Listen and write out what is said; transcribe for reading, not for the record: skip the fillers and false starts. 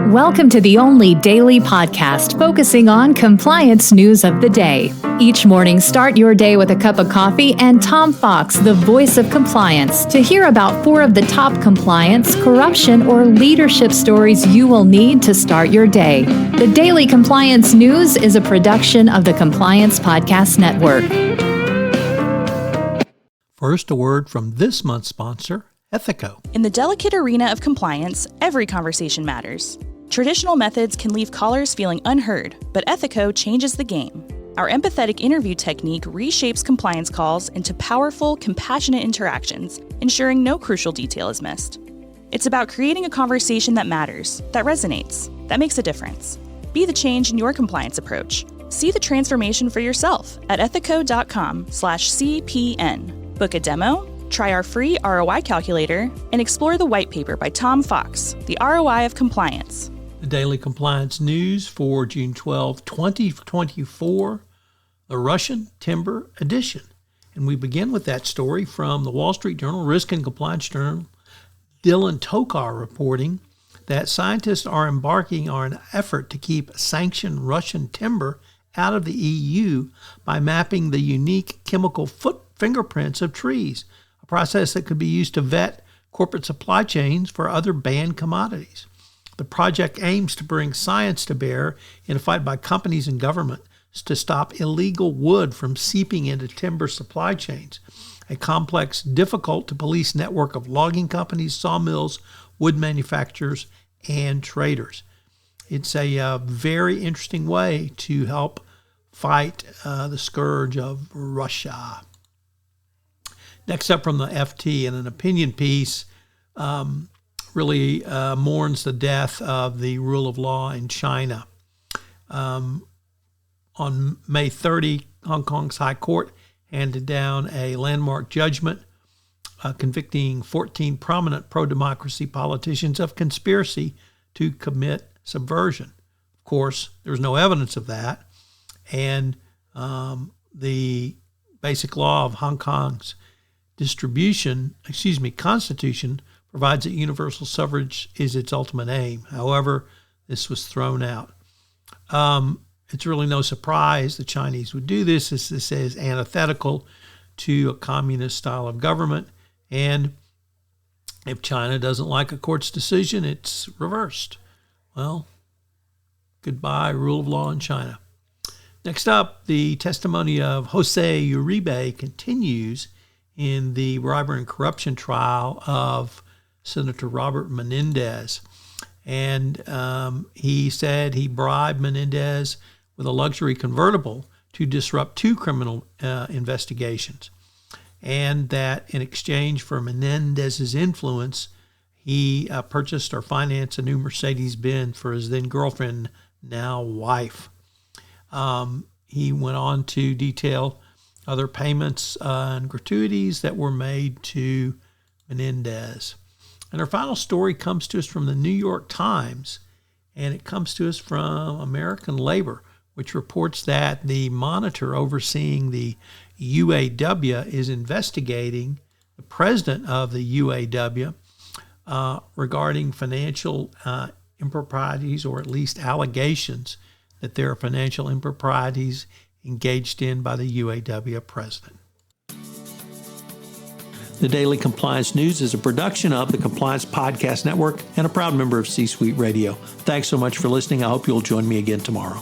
Welcome to the only daily podcast focusing on compliance news of the day. Each morning, start your day with a cup of coffee and Tom Fox, the voice of compliance, to hear about 4 of the top compliance, corruption, or leadership stories you will need to start your day. The Daily Compliance News is a production of the Compliance Podcast Network. First, a word from this month's sponsor, Ethico. In the delicate arena of compliance, every conversation matters. Traditional methods can leave callers feeling unheard, but Ethico changes the game. Our empathetic interview technique reshapes compliance calls into powerful, compassionate interactions, ensuring no crucial detail is missed. It's about creating a conversation that matters, that resonates, that makes a difference. Be the change in your compliance approach. See the transformation for yourself at ethico.com/CPN. Book a demo, try our free ROI calculator, and explore the white paper by Tom Fox, The ROI of Compliance. The Daily Compliance News for June 12, 2024, the Russian Timber Edition. And we begin with that story from the Wall Street Journal, Risk and Compliance Journal, Dylan Tokar reporting that scientists are embarking on an effort to keep sanctioned Russian timber out of the EU by mapping the unique chemical fingerprints of trees, a process that could be used to vet corporate supply chains for other banned commodities. The project aims to bring science to bear in a fight by companies and governments to stop illegal wood from seeping into timber supply chains, a complex, difficult-to-police network of logging companies, sawmills, wood manufacturers, and traders. It's a very interesting way to help fight the scourge of Russia. Next up from the FT, in an opinion piece, really mourns the death of the rule of law in China. On May 30, Hong Kong's High Court handed down a landmark judgment convicting 14 prominent pro-democracy politicians of conspiracy to commit subversion. Of course, there's no evidence of that, and the basic law of Hong Kong's Constitution provides that universal suffrage is its ultimate aim. However, this was thrown out. It's really no surprise the Chinese would do this, as this is antithetical to a communist style of government. And if China doesn't like a court's decision, it's reversed. Well, goodbye, rule of law in China. Next up, the testimony of Jose Uribe continues in the bribery and corruption trial of Senator Robert Menendez. And he said he bribed Menendez with a luxury convertible to disrupt 2 criminal investigations. And that in exchange for Menendez's influence, he purchased or financed a new Mercedes-Benz for his then girlfriend, now wife. He went on to detail other payments and gratuities that were made to Menendez. And our final story comes to us from the New York Times, and it comes to us from American Labor, which reports that the monitor overseeing the U.A.W. is investigating the president of the U.A.W. Regarding financial improprieties, or at least allegations that there are financial improprieties engaged in by the U.A.W. president. The Daily Compliance News is a production of the Compliance Podcast Network and a proud member of C-Suite Radio. Thanks so much for listening. I hope you'll join me again tomorrow.